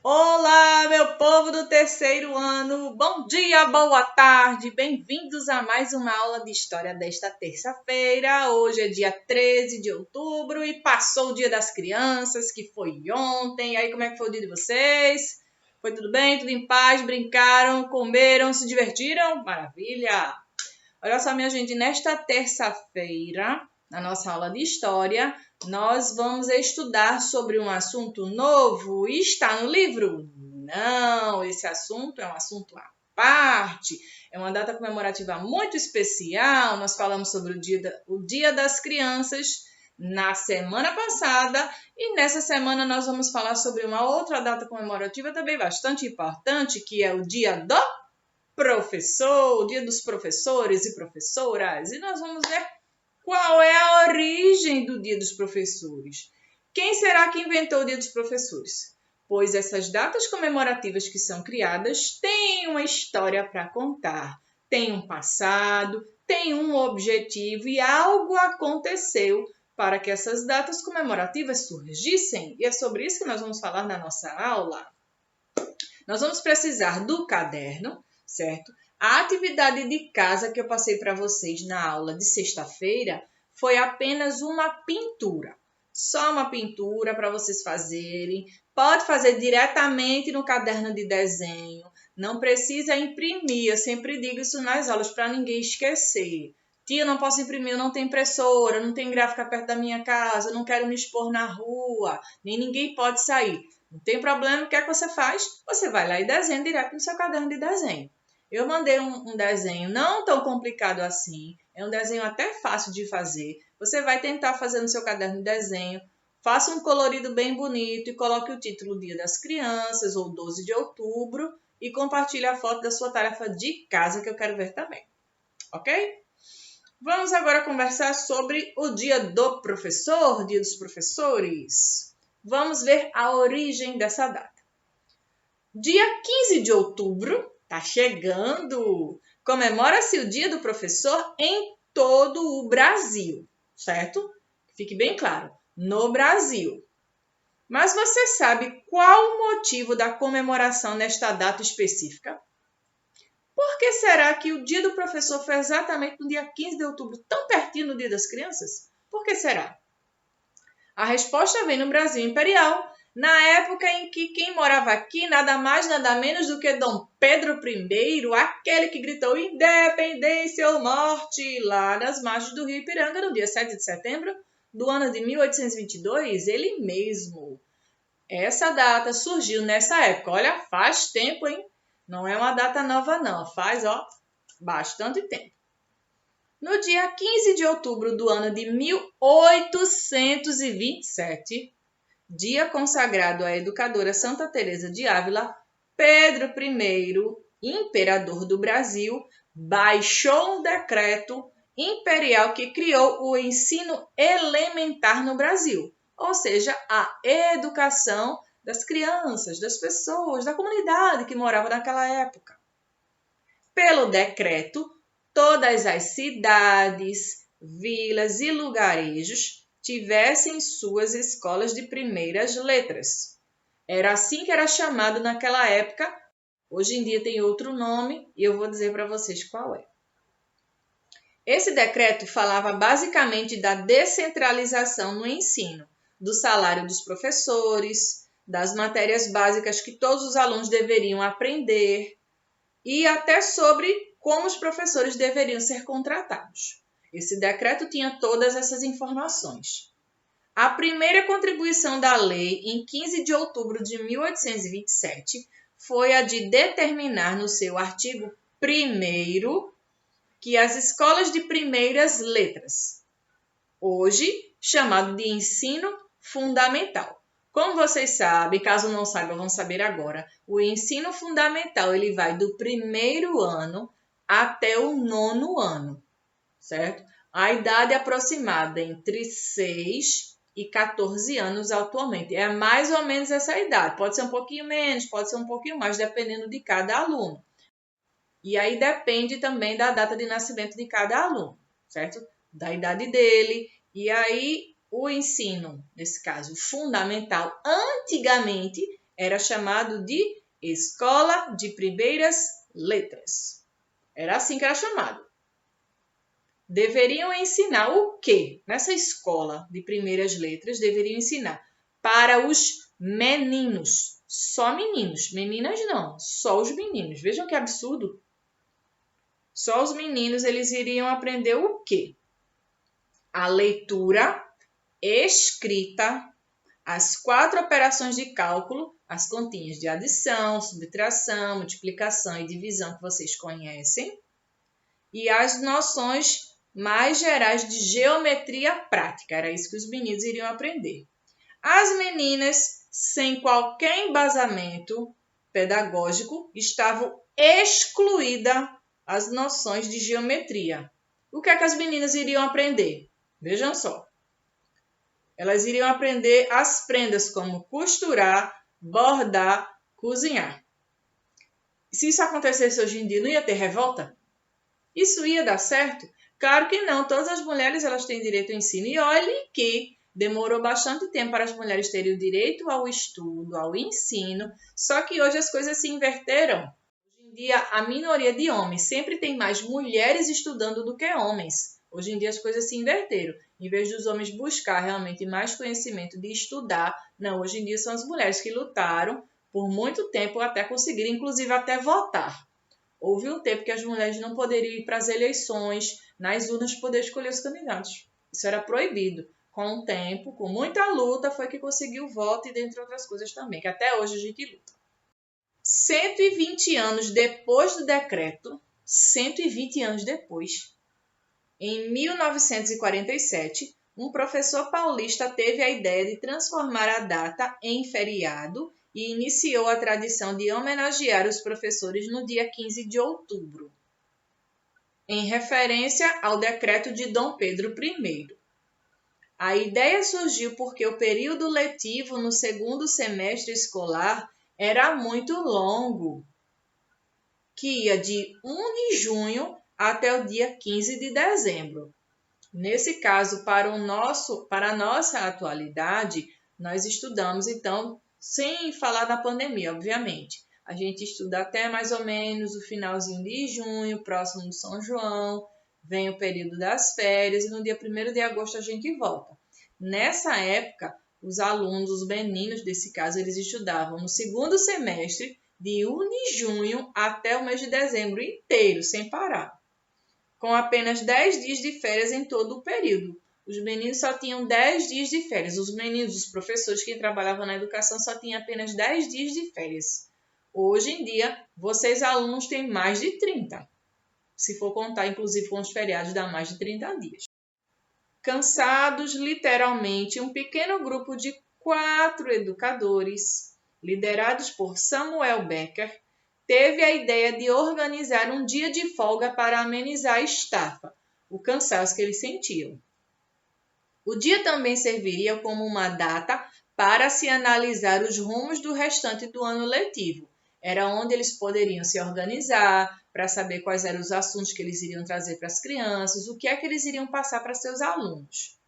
Olá, meu povo do terceiro ano! Bom dia, boa tarde! Bem-vindos a mais uma aula de História desta terça-feira. Hoje é dia 13 de outubro e passou o Dia das Crianças, que foi ontem. E aí, como é que foi o dia de vocês? Foi tudo bem? Tudo em paz? Brincaram? Comeram? Se divertiram? Maravilha! Olha só, minha gente, nesta terça-feira, na nossa aula de História, nós vamos estudar sobre um assunto novo. Está no livro? Não, esse assunto é um assunto à parte. É uma data comemorativa muito especial. Nós falamos sobre o Dia das Crianças na semana passada e nessa semana nós vamos falar sobre uma outra data comemorativa também bastante importante, que é o Dia do Professor, o Dia dos Professores e Professoras. E nós vamos ver qual é a origem do Dia dos Professores. Quem será que inventou o Dia dos Professores? Pois essas datas comemorativas que são criadas têm uma história para contar, têm um passado, têm um objetivo e algo aconteceu para que essas datas comemorativas surgissem. E é sobre isso que nós vamos falar na nossa aula. Nós vamos precisar do caderno, certo? A atividade de casa que eu passei para vocês na aula de sexta-feira foi apenas uma pintura. Só uma pintura para vocês fazerem. Pode fazer diretamente no caderno de desenho. Não precisa imprimir. Eu sempre digo isso nas aulas para ninguém esquecer. Tia, eu não posso imprimir, eu não tenho impressora, não tenho gráfica perto da minha casa, eu não quero me expor na rua, nem ninguém pode sair. Não tem problema, o que é que você faz? Você vai lá e desenha direto no seu caderno de desenho. Eu mandei um desenho não tão complicado assim, é um desenho até fácil de fazer. Você vai tentar fazer no seu caderno de desenho, faça um colorido bem bonito e coloque o título Dia das Crianças ou 12 de outubro e compartilhe a foto da sua tarefa de casa que eu quero ver também, ok? Vamos agora conversar sobre o Dia do Professor, Dia dos Professores. Vamos ver a origem dessa data. Dia 15 de outubro, está chegando, comemora-se o Dia do Professor em todo o Brasil, certo? Fique bem claro, no Brasil. Mas você sabe qual o motivo da comemoração nesta data específica? Por que será que o Dia do Professor foi exatamente no dia 15 de outubro, tão pertinho do Dia das Crianças? Por que será? A resposta vem no Brasil Imperial, na época em que quem morava aqui nada mais nada menos do que Dom Pedro I, aquele que gritou independência ou morte lá nas margens do Rio Ipiranga no dia 7 de setembro do ano de 1822, ele mesmo. Essa data surgiu nessa época. Olha, faz tempo, hein? Não é uma data nova não, faz bastante tempo. No dia 15 de outubro do ano de 1827, dia consagrado à educadora Santa Teresa de Ávila, Pedro I, imperador do Brasil, baixou um decreto imperial que criou o ensino elementar no Brasil, ou seja, a educação das crianças, das pessoas, da comunidade que morava naquela época. Pelo decreto, todas as cidades, vilas e lugarejos tivessem suas escolas de primeiras letras. Era assim que era chamado naquela época. Hoje em dia tem outro nome e eu vou dizer para vocês qual é. Esse decreto falava basicamente da descentralização no ensino, do salário dos professores, das matérias básicas que todos os alunos deveriam aprender e até sobre como os professores deveriam ser contratados. Esse decreto tinha todas essas informações. A primeira contribuição da lei, em 15 de outubro de 1827, foi a de determinar no seu artigo 1º que as escolas de primeiras letras, hoje chamado de ensino fundamental. Como vocês sabem, caso não saibam, vão saber agora, o ensino fundamental ele vai do 1º ano até o 9º ano, certo? A idade aproximada entre 6 e 14 anos atualmente. É mais ou menos essa idade. Pode ser um pouquinho menos, pode ser um pouquinho mais, dependendo de cada aluno. E aí depende também da data de nascimento de cada aluno, certo? Da idade dele. E aí o ensino, nesse caso fundamental, antigamente era chamado de Escola de Primeiras Letras. Era assim que era chamado. Deveriam ensinar o quê? Nessa escola de primeiras letras, deveriam ensinar para os meninos. Só meninos. Meninas não, só os meninos. Vejam que absurdo. Só os meninos, eles iriam aprender o quê? A leitura, escrita, as 4 operações de cálculo, as continhas de adição, subtração, multiplicação e divisão que vocês conhecem, e as noções mais gerais de geometria prática. Era isso que os meninos iriam aprender. As meninas, sem qualquer embasamento pedagógico, estavam excluídas as noções de geometria. O que é que as meninas iriam aprender? Vejam só. Elas iriam aprender as prendas como costurar, bordar, cozinhar. Se isso acontecesse hoje em dia, não ia ter revolta? Isso ia dar certo? Claro que não. Todas as mulheres elas têm direito ao ensino. E olhe que demorou bastante tempo para as mulheres terem o direito ao estudo, ao ensino. Só que hoje as coisas se inverteram. Hoje em dia, a minoria de homens sempre tem mais mulheres estudando do que homens. Hoje em dia as coisas se inverteram. Em vez dos homens buscar realmente mais conhecimento de estudar, não, hoje em dia são as mulheres que lutaram por muito tempo até conseguir, inclusive até votar. Houve um tempo que as mulheres não poderiam ir para as eleições, nas urnas poder escolher os candidatos. Isso era proibido. Com o tempo, com muita luta, foi que conseguiu o voto e dentre outras coisas também, que até hoje a gente luta. 120 anos depois do decreto, 120 anos depois, em 1947, um professor paulista teve a ideia de transformar a data em feriado e iniciou a tradição de homenagear os professores no dia 15 de outubro, em referência ao decreto de Dom Pedro I. A ideia surgiu porque o período letivo no segundo semestre escolar era muito longo, que ia de 1 de junho até o dia 15 de dezembro. Nesse caso, para a nossa atualidade, nós estudamos, então, sem falar da pandemia, obviamente. A gente estuda até mais ou menos o finalzinho de junho, próximo do São João, vem o período das férias e no dia 1º de agosto a gente volta. Nessa época, os alunos, os meninos desse caso, eles estudavam no segundo semestre, de 1 de junho até o mês de dezembro inteiro, sem parar, com apenas 10 dias de férias em todo o período. Os meninos só tinham 10 dias de férias. Os meninos, os professores que trabalhavam na educação só tinham apenas 10 dias de férias. Hoje em dia, vocês alunos têm mais de 30. Se for contar, inclusive, com os feriados, dá mais de 30 dias. Cansados, literalmente, um pequeno grupo de 4 educadores, liderados por Samuel Becker, teve a ideia de organizar um dia de folga para amenizar a estafa, o cansaço que eles sentiam. O dia também serviria como uma data para se analisar os rumos do restante do ano letivo. Era onde eles poderiam se organizar para saber quais eram os assuntos que eles iriam trazer para as crianças, o que é que eles iriam passar para seus alunos.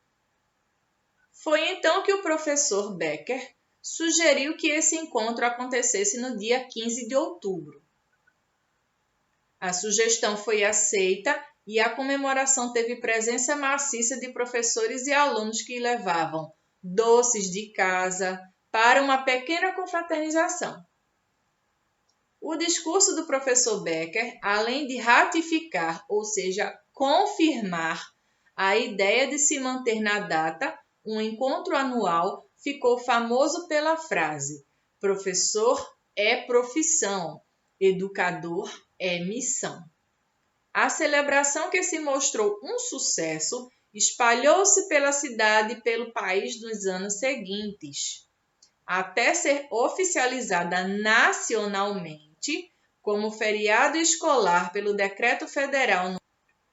Foi então que o professor Becker sugeriu que esse encontro acontecesse no dia 15 de outubro. A sugestão foi aceita e a comemoração teve presença maciça de professores e alunos que levavam doces de casa para uma pequena confraternização. O discurso do professor Becker, além de ratificar, ou seja, confirmar a ideia de se manter na data um encontro anual, ficou famoso pela frase: professor é profissão, educador é missão. A celebração, que se mostrou um sucesso, espalhou-se pela cidade e pelo país nos anos seguintes, até ser oficializada nacionalmente como feriado escolar pelo Decreto Federal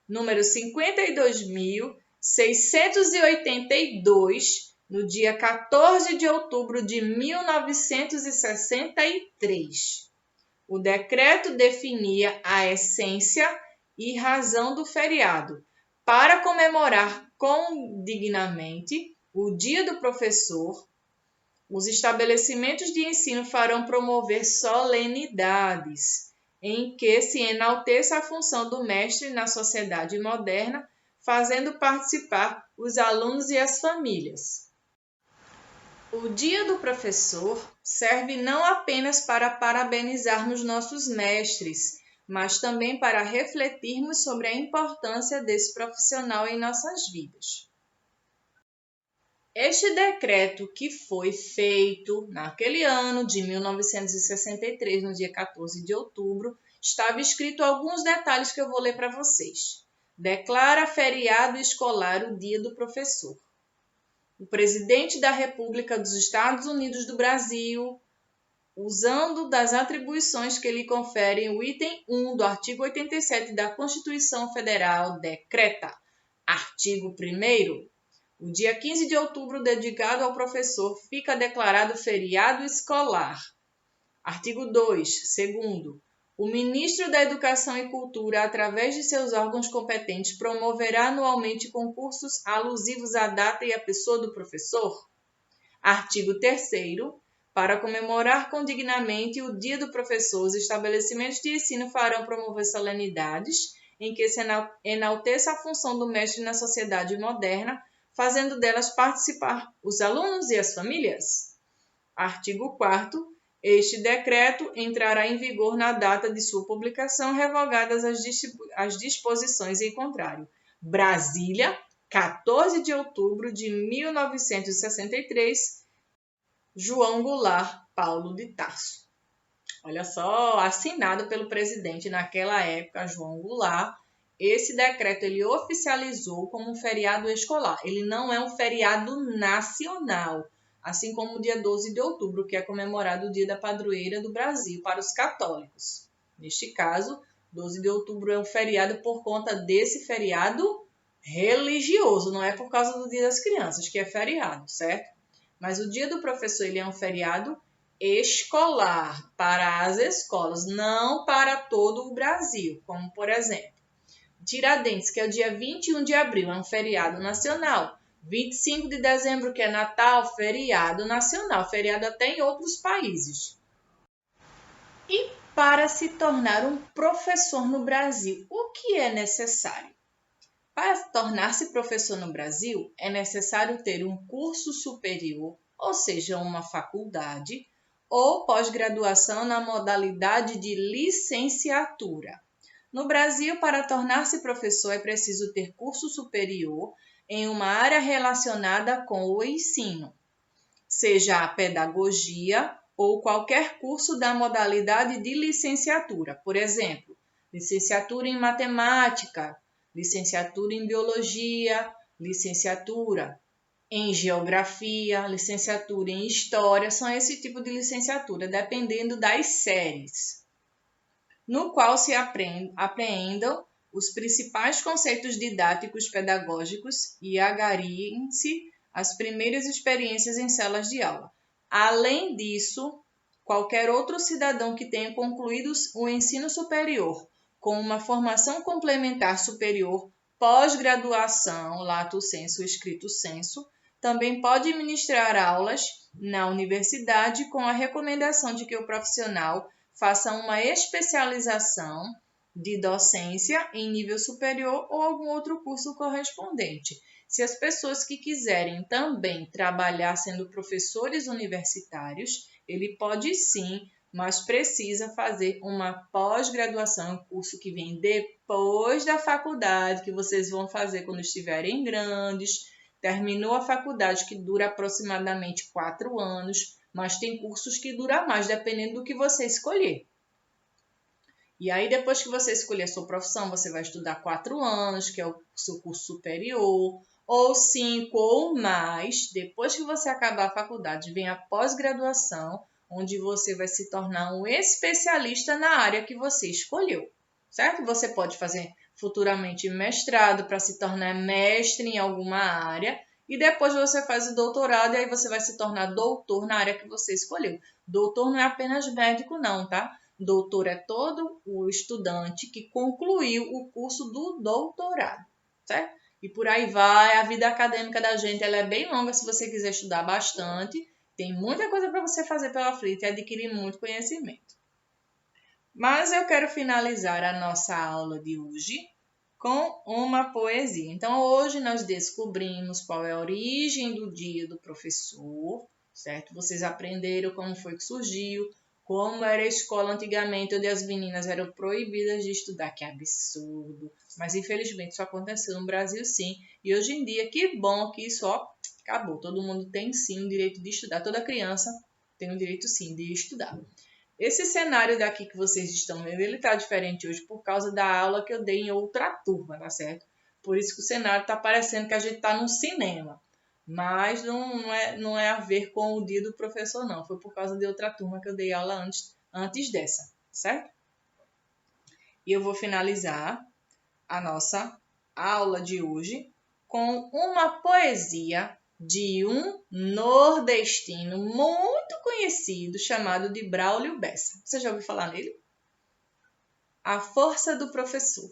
número 52.682, no dia 14 de outubro de 1963. O decreto definia a essência e razão do feriado, para comemorar condignamente o Dia do Professor, Os estabelecimentos de ensino farão promover solenidades, em que se enalteça a função do mestre na sociedade moderna, fazendo participar os alunos e as famílias. O Dia do Professor serve não apenas para parabenizarmos nossos mestres, mas também para refletirmos sobre a importância desse profissional em nossas vidas. Este decreto, que foi feito naquele ano de 1963, no dia 14 de outubro, estava escrito alguns detalhes que eu vou ler para vocês. Declara feriado escolar o Dia do Professor. O presidente da República dos Estados Unidos do Brasil, usando das atribuições que lhe conferem o item 1 do artigo 87 da Constituição Federal, decreta, artigo 1º, o dia 15 de outubro dedicado ao professor fica declarado feriado escolar. Artigo 2, segundo, o ministro da Educação e Cultura, através de seus órgãos competentes, promoverá anualmente concursos alusivos à data e à pessoa do professor. Artigo 3º, para comemorar condignamente o Dia do Professor, os estabelecimentos de ensino farão promover solenidades em que se enalteça a função do mestre na sociedade moderna, fazendo delas participar os alunos e as famílias. Artigo 4º, este decreto entrará em vigor na data de sua publicação, revogadas as disposições em contrário. Brasília, 14 de outubro de 1963, João Goulart Paulo de Tarso. Olha só, assinado pelo presidente naquela época, João Goulart, esse decreto ele oficializou como um feriado escolar. Ele não é um feriado nacional, assim como o dia 12 de outubro, que é comemorado o Dia da Padroeira do Brasil para os católicos. Neste caso, 12 de outubro é um feriado por conta desse feriado religioso, não é por causa do Dia das Crianças, que é feriado, certo? Mas o Dia do Professor ele é um feriado escolar para as escolas, não para todo o Brasil, como por exemplo, Tiradentes, que é o dia 21 de abril, é um feriado nacional. 25 de dezembro, que é Natal, feriado nacional, feriado até em outros países. E para se tornar um professor no Brasil, o que é necessário? Para tornar-se professor no Brasil, é necessário ter um curso superior, ou seja, uma faculdade, ou pós-graduação na modalidade de licenciatura. No Brasil, para tornar-se professor, é preciso ter curso superior em uma área relacionada com o ensino, seja a pedagogia ou qualquer curso da modalidade de licenciatura. Por exemplo, licenciatura em matemática, licenciatura em biologia, licenciatura em geografia, licenciatura em história, são esse tipo de licenciatura, dependendo das séries, no qual se apreendam os principais conceitos didáticos pedagógicos e agariem-se as primeiras experiências em salas de aula. Além disso, qualquer outro cidadão que tenha concluído o ensino superior com uma formação complementar superior, pós-graduação, lato sensu, escrito sensu, também pode ministrar aulas na universidade com a recomendação de que o profissional faça uma especialização de docência em nível superior ou algum outro curso correspondente. Se as pessoas que quiserem também trabalhar sendo professores universitários, ele pode sim, mas precisa fazer uma pós-graduação, um curso que vem depois da faculdade, que vocês vão fazer quando estiverem grandes. Terminou a faculdade, que dura aproximadamente 4 anos, mas tem cursos que duram mais, dependendo do que você escolher. E aí, depois que você escolher a sua profissão, você vai estudar 4 anos, que é o seu curso superior, ou 5 ou mais. Depois que você acabar a faculdade, vem a pós-graduação, onde você vai se tornar um especialista na área que você escolheu, certo? Você pode fazer futuramente mestrado para se tornar mestre em alguma área, e depois você faz o doutorado e aí você vai se tornar doutor na área que você escolheu. Doutor não é apenas médico não, tá? Doutor é todo o estudante que concluiu o curso do doutorado, certo? E por aí vai, a vida acadêmica da gente ela é bem longa se você quiser estudar bastante. Tem muita coisa para você fazer pela frente e adquirir muito conhecimento. Mas eu quero finalizar a nossa aula de hoje com uma poesia. Então, hoje nós descobrimos qual é a origem do dia do professor, certo? Vocês aprenderam como foi que surgiu, como era a escola antigamente, onde as meninas eram proibidas de estudar. Que absurdo! Mas, infelizmente, isso aconteceu no Brasil, sim. E hoje em dia, que bom que isso, acabou. Todo mundo tem, sim, o direito de estudar. Toda criança tem o direito, sim, de estudar. Esse cenário daqui que vocês estão vendo, ele está diferente hoje por causa da aula que eu dei em outra turma, tá certo? Por isso que o cenário está parecendo que a gente está num cinema. Mas não é a ver com o dia do professor, não. Foi por causa de outra turma que eu dei aula antes dessa, certo? E eu vou finalizar a nossa aula de hoje com uma poesia de um nordestino muito conhecido chamado de Braulio Bessa. Você já ouviu falar nele? A força do professor.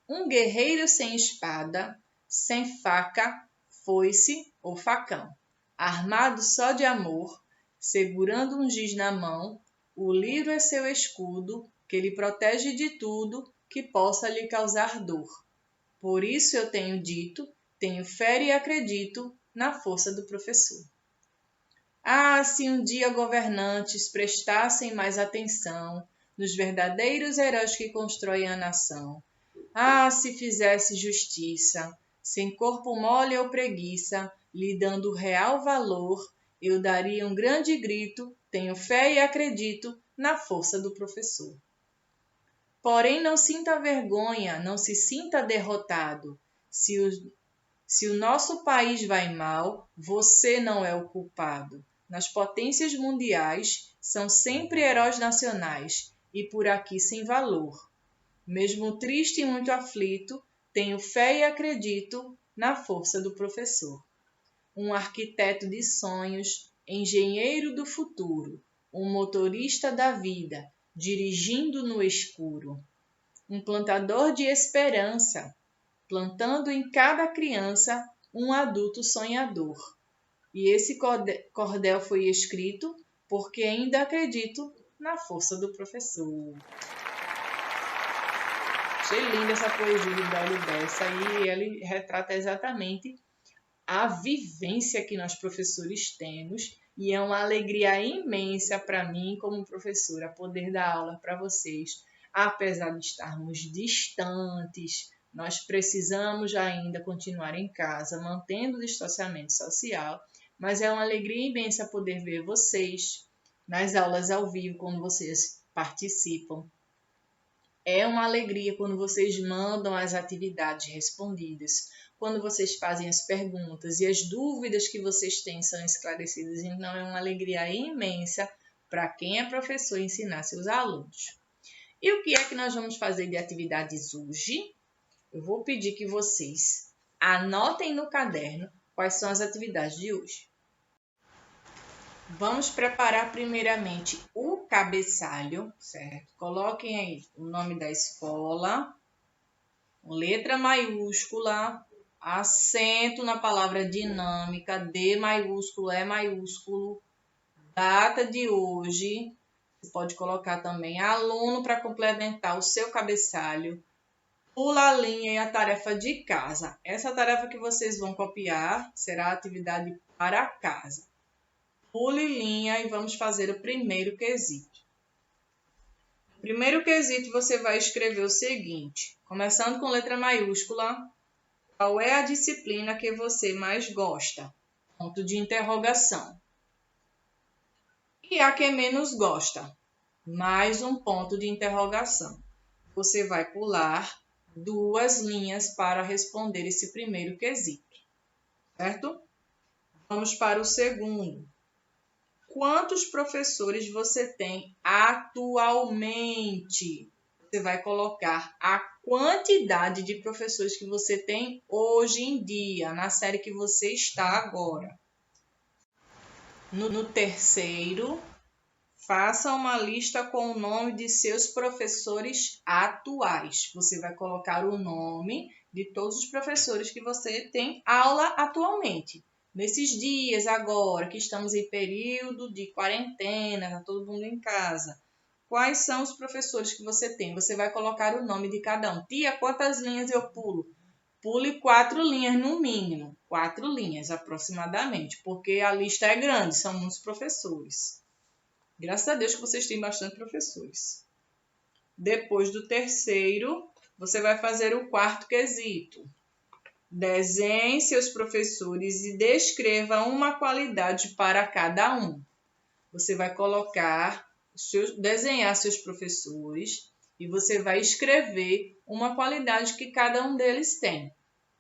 Um guerreiro sem espada, sem faca, foice ou facão, armado só de amor, segurando um giz na mão, o livro é seu escudo, que lhe protege de tudo que possa lhe causar dor. Por isso eu tenho dito, tenho fé e acredito na força do professor. Ah, se um dia governantes prestassem mais atenção nos verdadeiros heróis que constroem a nação. Ah, se fizesse justiça, sem corpo mole ou preguiça, lhe dando real valor, eu daria um grande grito, tenho fé e acredito na força do professor. Porém, não sinta vergonha, não se sinta derrotado. Se o nosso país vai mal, você não é o culpado. Nas potências mundiais, são sempre heróis nacionais e por aqui sem valor. Mesmo triste e muito aflito, tenho fé e acredito na força do professor. Um arquiteto de sonhos, engenheiro do futuro, um motorista da vida, dirigindo no escuro. Um plantador de esperança, plantando em cada criança um adulto sonhador. E esse cordel foi escrito porque ainda acredito na força do professor. Achei linda essa poesia de Braulio Bessa e ele retrata exatamente a vivência que nós professores temos e é uma alegria imensa para mim como professora poder dar aula para vocês. Apesar de estarmos distantes, nós precisamos ainda continuar em casa, mantendo o distanciamento social, mas é uma alegria imensa poder ver vocês nas aulas ao vivo, quando vocês participam. É uma alegria quando vocês mandam as atividades respondidas, quando vocês fazem as perguntas e as dúvidas que vocês têm são esclarecidas. Então, é uma alegria imensa para quem é professor ensinar seus alunos. E o que é que nós vamos fazer de atividades hoje? Eu vou pedir que vocês anotem no caderno quais são as atividades de hoje. Vamos preparar primeiramente o cabeçalho, certo? Coloquem aí o nome da escola, letra maiúscula, acento na palavra dinâmica, D maiúsculo, E maiúsculo, data de hoje. Você pode colocar também aluno para complementar o seu cabeçalho. Pula a linha e a tarefa de casa. Essa tarefa que vocês vão copiar será a atividade para casa. Pule linha e vamos fazer o primeiro quesito. No primeiro quesito, você vai escrever o seguinte, começando com letra maiúscula, qual é a disciplina que você mais gosta? Ponto de interrogação. E a que menos gosta? Mais um ponto de interrogação. Você vai pular 2 linhas para responder esse primeiro quesito, certo? Vamos para o segundo. Quantos professores você tem atualmente? Você vai colocar a quantidade de professores que você tem hoje em dia, na série que você está agora. No terceiro, faça uma lista com o nome de seus professores atuais. Você vai colocar o nome de todos os professores que você tem aula atualmente. Nesses dias agora que estamos em período de quarentena, tá todo mundo em casa, quais são os professores que você tem? Você vai colocar o nome de cada um. Tia, quantas linhas eu pulo? Pule 4 linhas no mínimo, 4 linhas aproximadamente, porque a lista é grande, são muitos professores. Graças a Deus que vocês têm bastante professores. Depois do terceiro, você vai fazer o quarto quesito. Desenhe seus professores e descreva uma qualidade para cada um. Você vai desenhar seus professores e você vai escrever uma qualidade que cada um deles tem,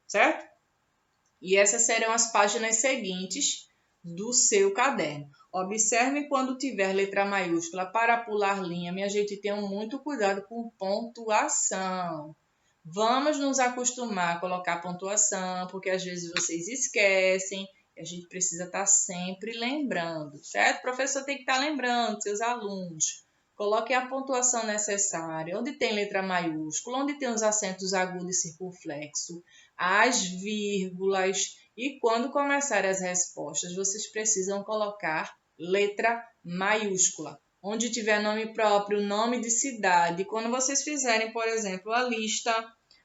certo? E essas serão as páginas seguintes do seu caderno. Observe quando tiver letra maiúscula para pular linha. Minha gente, tenha muito cuidado com pontuação. Vamos nos acostumar a colocar pontuação, porque às vezes vocês esquecem. A gente precisa estar sempre lembrando, certo? O professor tem que estar lembrando seus alunos. Coloque a pontuação necessária, onde tem letra maiúscula, onde tem os acentos agudos e circunflexo, as vírgulas. E quando começarem as respostas, vocês precisam colocar letra maiúscula. Onde tiver nome próprio, nome de cidade. Quando vocês fizerem, por exemplo, a lista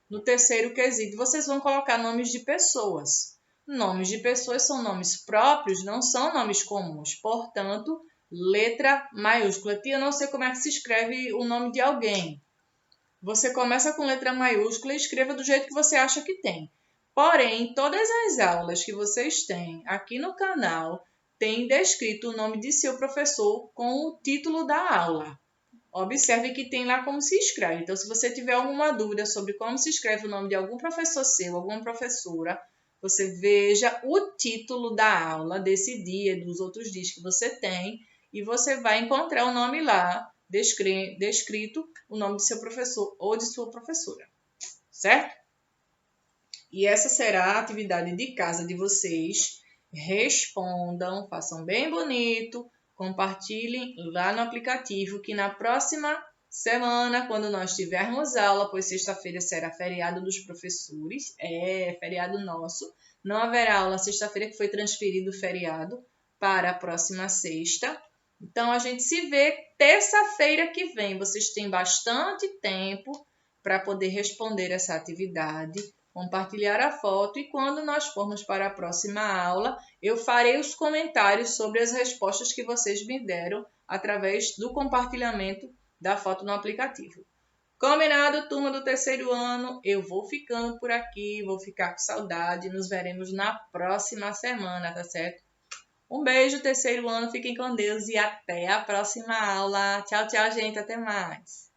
no terceiro quesito, vocês vão colocar nomes de pessoas. Nomes de pessoas são nomes próprios, não são nomes comuns. Portanto, letra maiúscula. Tia, eu não sei como é que se escreve o nome de alguém. Você começa com letra maiúscula e escreva do jeito que você acha que tem. Porém, todas as aulas que vocês têm aqui no canal tem descrito o nome de seu professor com o título da aula. Observe que tem lá como se escreve. Então, se você tiver alguma dúvida sobre como se escreve o nome de algum professor seu, alguma professora, você veja o título da aula desse dia, dos outros dias que você tem, e você vai encontrar o nome lá, descrito o nome de seu professor ou de sua professora, certo? E essa será a atividade de casa de vocês. Respondam, façam bem bonito, compartilhem lá no aplicativo, que na próxima semana, quando nós tivermos aula, pois sexta-feira será feriado dos professores, feriado nosso, não haverá aula sexta-feira, que foi transferido o feriado para a próxima sexta. Então, a gente se vê terça-feira que vem. Vocês têm bastante tempo para poder responder essa atividade, compartilhar a foto, e quando nós formos para a próxima aula, eu farei os comentários sobre as respostas que vocês me deram através do compartilhamento da foto no aplicativo. Combinado, turma do terceiro ano? Eu vou ficando por aqui, vou ficar com saudade. Nos veremos na próxima semana, tá certo? Um beijo, terceiro ano, fiquem com Deus e até a próxima aula. Tchau, tchau, gente, até mais.